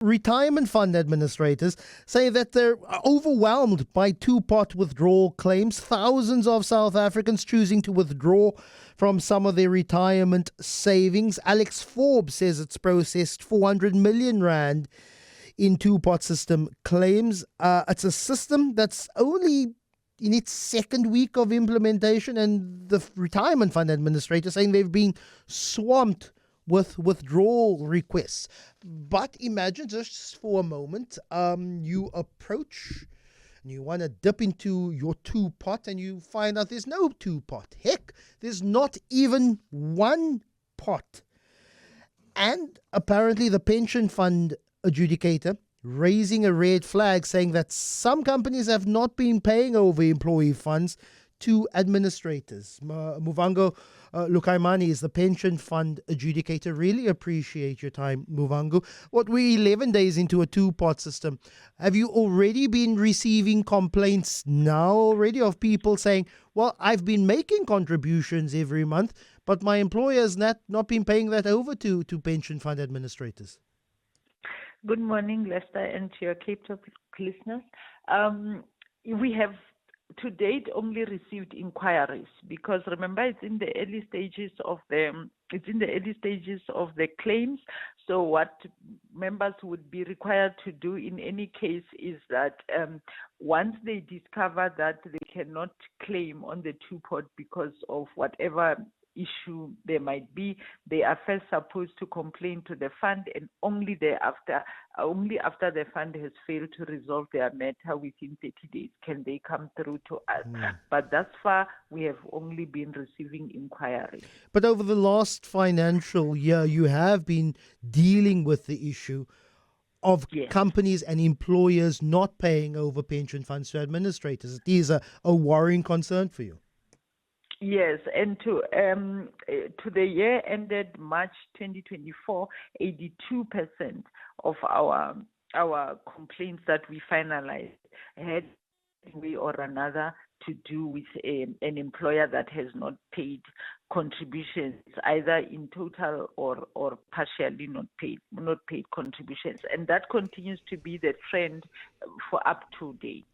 Retirement fund administrators say that they're overwhelmed by two-pot withdrawal claims. Thousands of South Africans choosing to withdraw from some of their retirement savings. Alex Forbes says it's processed 400 million rand in two-pot system claims. It's a system that's only in its second week of implementation, and the retirement fund administrators saying they've been swamped with withdrawal requests. But imagine just for a moment, you approach and you want to dip into your two-pot and you find out there's no two-pot. Heck, there's not even one pot. And apparently the Pension Fund Adjudicator raising a red flag, saying that some companies have not been paying over employee funds to administrators. Muvhango Lukhaimane is the Pension Fund Adjudicator. Really appreciate your time, Muvhango. We're 11 days into a two-pot system. Have you already been receiving complaints now already of people saying, well, I've been making contributions every month, but my employer has not been paying that over to pension fund administrators? Good morning, Lester, and to your Cape Talk listeners. We have to date only received inquiries, because remember it's in the early stages of the claims. So what members would be required to do in any case is that once they discover that they cannot claim on the two-pot because of whatever issue there might be, they are first supposed to complain to the fund, and only after the fund has failed to resolve their matter within 30 days can they come through to us. But thus far, we have only been receiving inquiries. But over the last financial year, you have been dealing with the issue of companies and employers not paying over pension funds to administrators. It is a worrying concern for you. Yes, and to the year ended March 2024, 82% of our complaints that we finalized had one way or another to do with an employer that has not paid contributions, either in total or partially not paid contributions, and that continues to be the trend for up to date.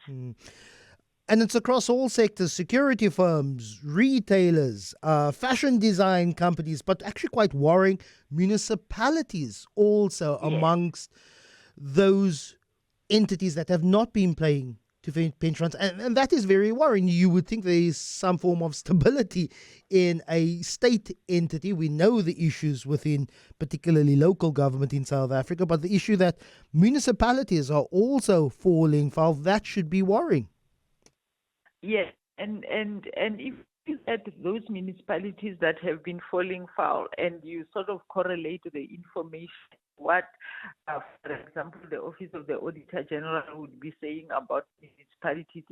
And it's across all sectors: security firms, retailers, fashion design companies, but actually quite worrying, municipalities also amongst those entities that have not been paying to pension funds. And that is very worrying. You would think there is some form of stability in a state entity. We know the issues within particularly local government in South Africa, but the issue that municipalities are also falling foul, that should be worrying. Yes, and if you at those municipalities that have been falling foul, and you sort of correlate the information, what, for example, the Office of the Auditor General would be saying about municipalities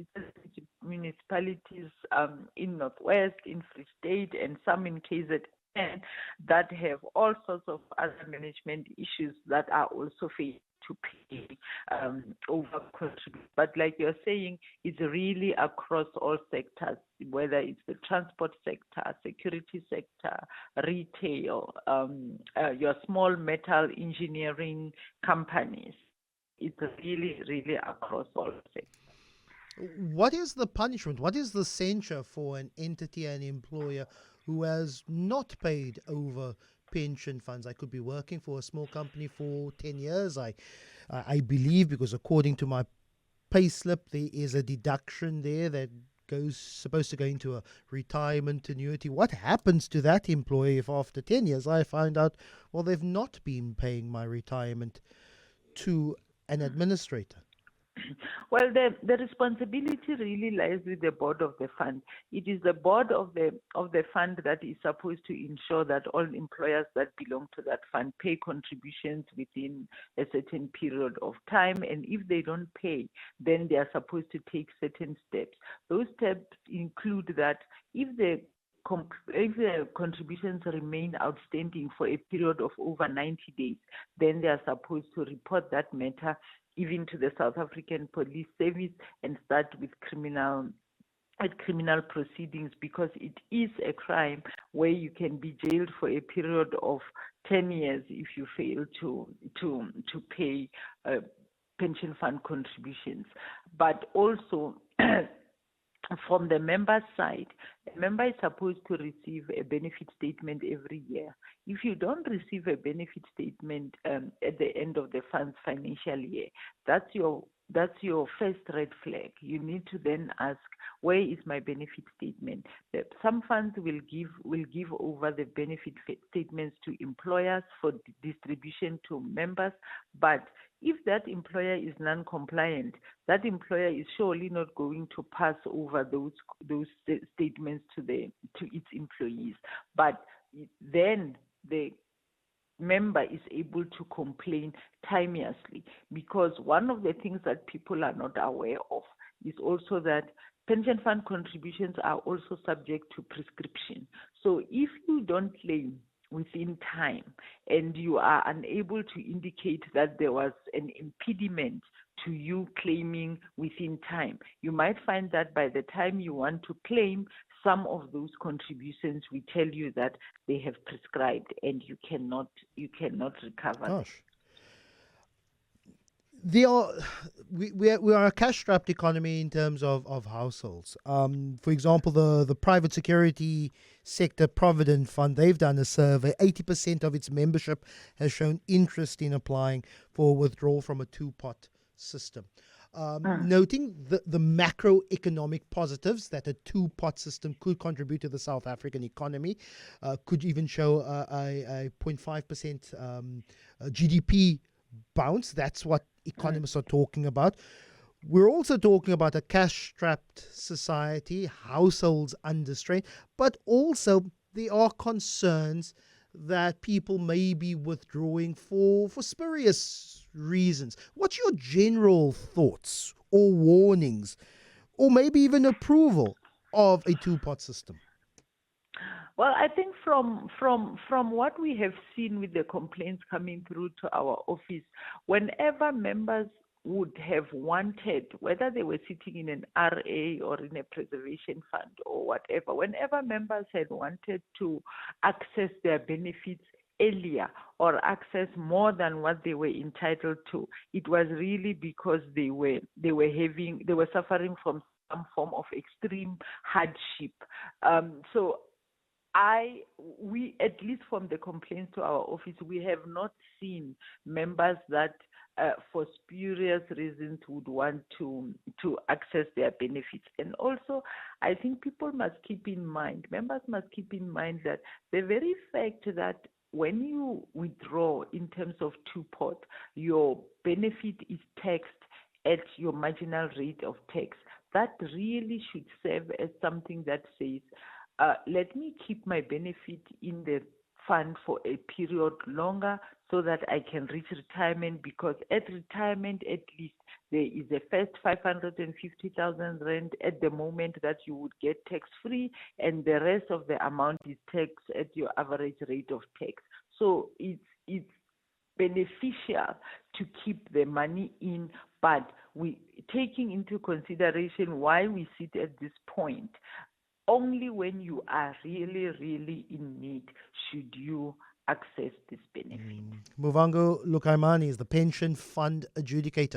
in Northwest, in Free State, and some in KZN that have all sorts of other management issues that are also failing to pay over contribute. But like you're saying, it's really across all sectors, whether it's the transport sector, security sector, retail, your small metal engineering companies. It's really, really across all sectors. What is the punishment? What is the censure for an entity and employer who has not paid over pension funds? I could be working for a small company for 10 years. I believe, because according to my payslip, there is a deduction there that supposed to go into a retirement annuity. What happens to that employee if after 10 years I find out, well, they've not been paying my retirement to an administrator? Well, the responsibility really lies with the board of the fund. It is the board of the fund that is supposed to ensure that all employers that belong to that fund pay contributions within a certain period of time, and if they don't pay, then they are supposed to take certain steps. Those steps include that if the contributions remain outstanding for a period of over 90 days, then they are supposed to report that matter even to the South African Police Service and start with criminal at criminal proceedings, because it is a crime where you can be jailed for a period of 10 years if you fail to pay pension fund contributions. But also from the member's side, a member is supposed to receive a benefit statement every year. If you don't receive a benefit statement at the end of the fund's financial year, that's your first red flag. You need to then ask, where is my benefit statement? Some funds will give over the benefit statements to employers for distribution to members, but if that employer is non-compliant, that employer is surely not going to pass over those statements to its employees. But then the member is able to complain timeously, because one of the things that people are not aware of is also that pension fund contributions are also subject to prescription. So if you don't claim within time and you are unable to indicate that there was an impediment to you claiming within time, you might find that by the time you want to claim, some of those contributions we tell you that they have prescribed and you cannot recover. Gosh. We are a cash-strapped economy in terms of households. For example, the private security sector Provident Fund, they've done a survey. 80% of its membership has shown interest in applying for withdrawal from a two-pot system. Noting the macroeconomic positives that a two-pot system could contribute to the South African economy, could even show a 0.5% GDP bounce. That's what economists are talking about. We're also talking about a cash-strapped society, households under strain, but also there are concerns that people may be withdrawing for spurious reasons. What's your general thoughts or warnings, or maybe even approval of a two-pot system? Well, I think from what we have seen with the complaints coming through to our office, whenever members would have wanted, whether they were sitting in an RA or in a preservation fund or whatever, whenever members had wanted to access their benefits earlier or access more than what they were entitled to, it was really because they were suffering from some form of extreme hardship. So we, at least from the complaints to our office, we have not seen members that for spurious reasons would want to access their benefits. And also, I think members must keep in mind that the very fact that when you withdraw in terms of two-pot, your benefit is taxed at your marginal rate of tax. That really should serve as something that says, let me keep my benefit in the fund for a period longer so that I can reach retirement, because at retirement, at least, there is a first 550,000 rand at the moment that you would get tax-free, and the rest of the amount is taxed at your average rate of tax. So it's beneficial to keep the money in, but we taking into consideration why we sit at this point. Only when you are really, really in need should you access this benefit. Muvhango Lukhaimane is the Pension Fund Adjudicator.